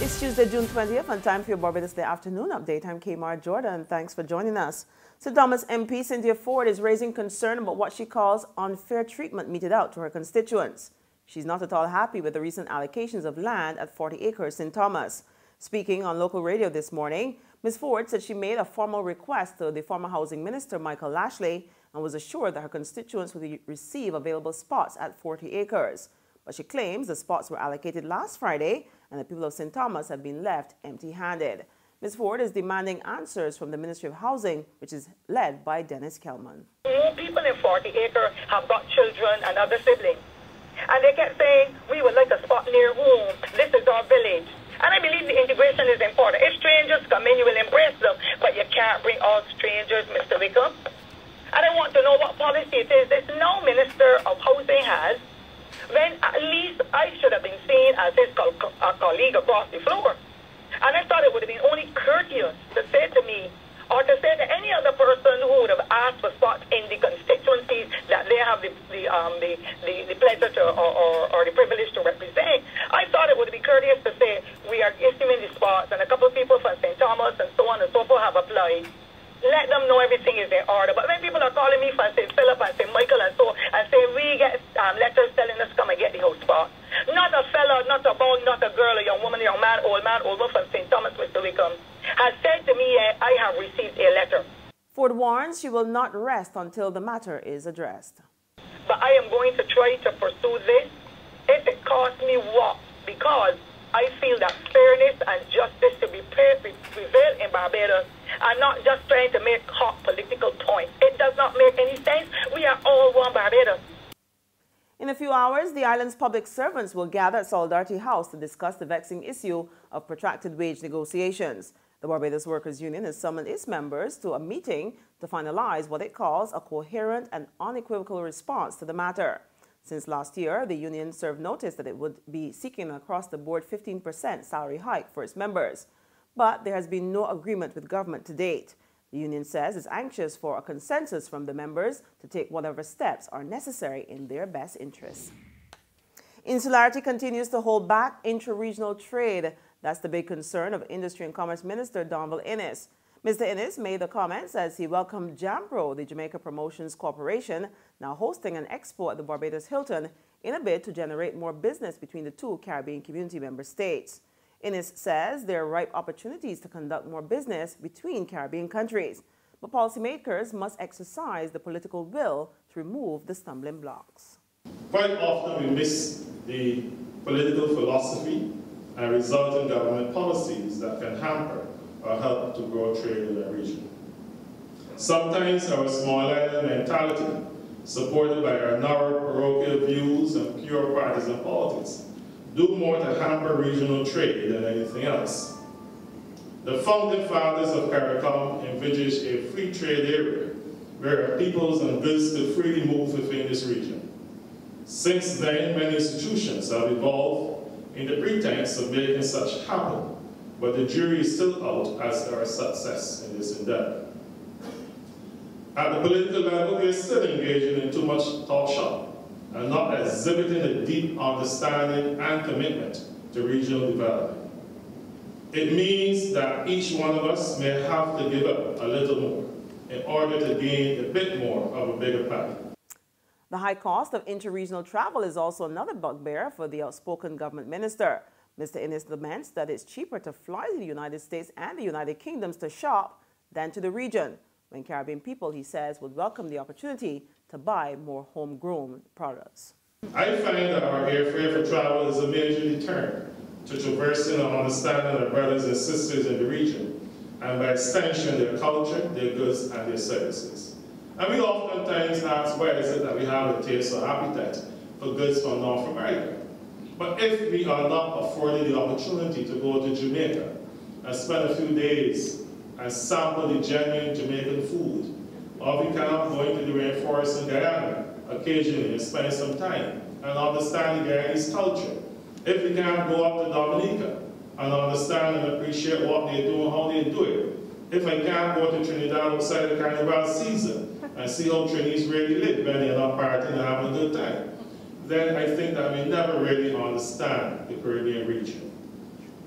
It's Tuesday, June 20th, and time for your Barbados Day afternoon update. I'm Kmar Jordan. Thanks for joining us. So Thomas MP Cynthia Forde is raising concern about what she calls unfair treatment meted out to her constituents. She's not at all happy with the recent allocations of land at 40 acres in Thomas. Speaking on local radio this morning, Ms. Forde said she made a formal request to the former Housing Minister, Michael Lashley, and was assured that her constituents would receive available spots at 40 acres. But she claims the spots were allocated last Friday and the people of St. Thomas have been left empty-handed. Ms. Forde is demanding answers from the Ministry of Housing, which is led by Dennis Kelman. More people in 40 acres have got children and other siblings. And they kept saying, we would like a spot near home. This is our village. And I believe the integration is important. If strangers come in, you will embrace them. But you can't bring all strangers, Mr. Wickham. And I want to know what policy it is this no Minister of Housing has, when at least I should have been seen as his colleague across the floor. And I thought it would have been only courteous to say to me, or to say to any other person who would have asked for spots in the constituencies that they have the pleasure to or the privilege to represent. I thought it would be courteous to say, we are issuing the spots, and a couple of people from St. Thomas and so on and so forth have applied. Let them know everything is in order. But when people are calling me from St. Philip and St. Michael and so, and say we get letters telling us come and get the house spot. Not a fella, not a boy, not a girl, a young woman, old man, old woman from St. Thomas, Mr. Wickham, has said to me, I have received a letter. Forde warns she will not rest until the matter is addressed. But I am going to try to pursue this if it costs me what, because I feel that fairness and justice should be prevailed in Barbados, and not just trying to make hot political points. It does not make any sense. We are all one Barbados. In a few hours, the island's public servants will gather at Solidarity House to discuss the vexing issue of protracted wage negotiations. The Barbados Workers Union has summoned its members to a meeting to finalize what it calls a coherent and unequivocal response to the matter. Since last year, the union served notice that it would be seeking an across-the-board 15% salary hike for its members. But there has been no agreement with government to date. The union says it's anxious for a consensus from the members to take whatever steps are necessary in their best interests. Insularity continues to hold back intra-regional trade. That's the big concern of Industry and Commerce Minister Inniss. Mr. Inniss made the comments as he welcomed JAMPRO, the Jamaica Promotions Corporation, now hosting an expo at the Barbados Hilton in a bid to generate more business between the two Caribbean Community member states. Inniss says there are ripe opportunities to conduct more business between Caribbean countries, but policymakers must exercise the political will to remove the stumbling blocks. Quite often we miss the political philosophy and resulting government policies that can hamper or help to grow trade in the region. Sometimes our small island mentality, supported by our narrow parochial views and pure partisan politics, do more to hamper regional trade than anything else. The founding fathers of CARICOM envisaged a free trade area where our peoples and goods could freely move within this region. Since then, many institutions have evolved in the pretense of making such happen, but the jury is still out as to our success in this endeavor. At the political level, we are still engaging in too much talk shop and not exhibiting a deep understanding and commitment to regional development. It means that each one of us may have to give up a little more in order to gain a bit more of a bigger pie. The high cost of interregional travel is also another bugbear for the outspoken government minister. Mr. Inniss laments that it's cheaper to fly to the United States and the United Kingdoms to shop than to the region, when Caribbean people, he says, would welcome the opportunity to buy more homegrown products. I find that our airfare for travel is a major deterrent to traversing and understanding our brothers and sisters in the region, and by extension their culture, their goods, and their services. And we oftentimes ask, why is it that we have a taste or appetite for goods from North America? But if we are not afforded the opportunity to go to Jamaica and spend a few days and sample the genuine Jamaican food, or we cannot go into the rainforest in Guyana occasionally and spend some time and understand the Guyanese culture, if we can't go up to Dominica and understand and appreciate what they do and how they do it, if I can't go to Trinidad outside the Carnival season and see how Trinis really live when they're not partying and having a good time, then I think that we never really understand the Caribbean region.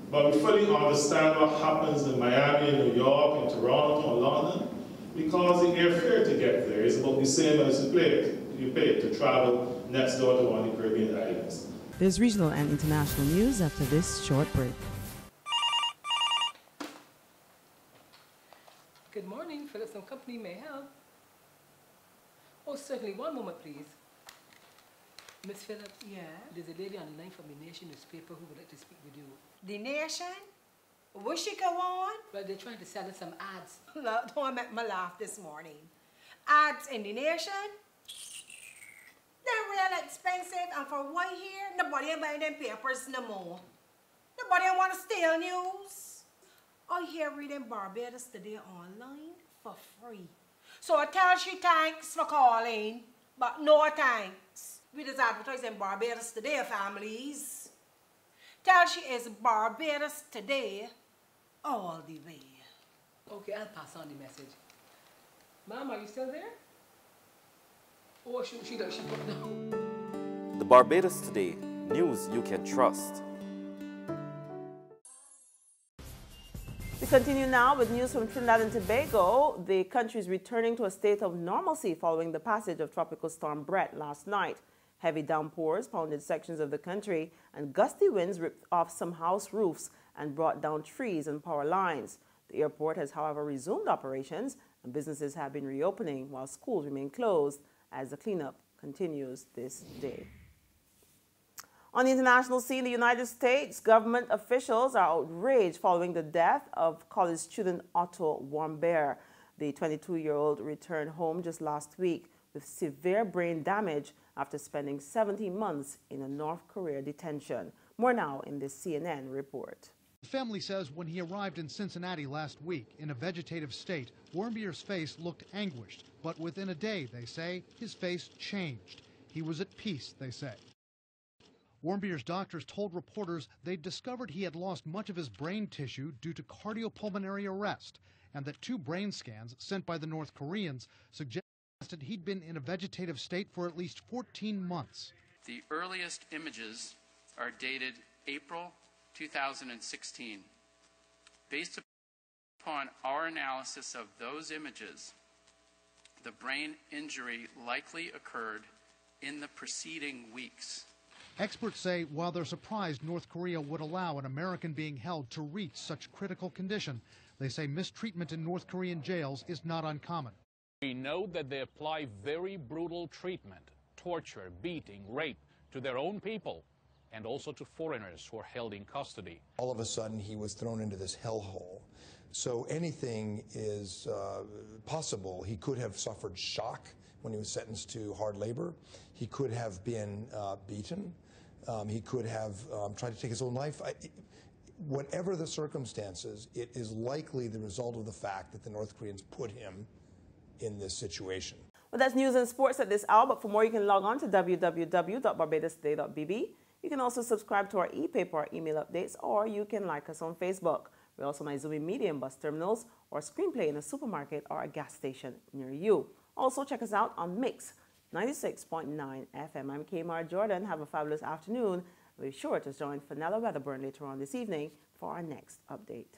But we fully understand what happens in Miami, in New York, in Toronto, and London, because the airfare to get there is about the same as you pay to travel next door to one of the Caribbean islands. There's regional and international news after this short break. Good morning, Phillips & Company, may I help? Oh, certainly. One moment, please. Miss Phillips? Yeah? There's a lady on the line from the Nation newspaper who would like to speak with you. The Nation? Will she go on? Well, they're trying to sell us some ads. Look, don't make me laugh this morning. Ads in the Nation? They're real expensive, and for one year, nobody ain't buying them papers no more. Nobody ain't want to steal news. I hear reading Barbados today online for free. So I tell she thanks for calling, but no thanks. We just advertising Barbados Today, families. Tell she is Barbados Today all the way. Okay, I'll pass on the message. Ma'am, are you still there? Oh, she put down. The Barbados Today, news you can trust. We continue now with news from Trinidad and Tobago. The country is returning to a state of normalcy following the passage of Tropical Storm Brett last night. Heavy downpours pounded sections of the country, and gusty winds ripped off some house roofs and brought down trees and power lines. The airport has, however, resumed operations, and businesses have been reopening while schools remain closed as the cleanup continues this day. On the international scene, the United States government officials are outraged following the death of college student Otto Warmbier. The 22-year-old returned home just last week with severe brain damage after spending 17 months in a North Korea detention. More now in this CNN report. The family says when he arrived in Cincinnati last week in a vegetative state, Warmbier's face looked anguished, but within a day, they say, his face changed. He was at peace, they say. Warmbier's doctors told reporters they'd discovered he had lost much of his brain tissue due to cardiopulmonary arrest, and that 2 brain scans sent by the North Koreans suggested he'd been in a vegetative state for at least 14 months. The earliest images are dated April 2016. Based upon our analysis of those images, the brain injury likely occurred in the preceding weeks. Experts say while they're surprised North Korea would allow an American being held to reach such critical condition, they say mistreatment in North Korean jails is not uncommon. We know that they apply very brutal treatment, torture, beating, rape to their own people and also to foreigners who are held in custody. All of a sudden he was thrown into this hellhole. So anything is possible. He could have suffered shock when he was sentenced to hard labor. He could have been beaten. He could have tried to take his own life. Whatever the circumstances, it is likely the result of the fact that the North Koreans put him in this situation. Well, that's news and sports at this hour, but for more you can log on to www.barbadostoday.bb. You can also subscribe to our e-paper, our email updates, or you can like us on Facebook. We're also on Izumi Media and bus terminals, or Screenplay in a supermarket or a gas station near you. Also, check us out on Mix 96.9 FM. I'm Kmar Jordan. Have a fabulous afternoon. Be sure to join Fenella Weatherburn later on this evening for our next update.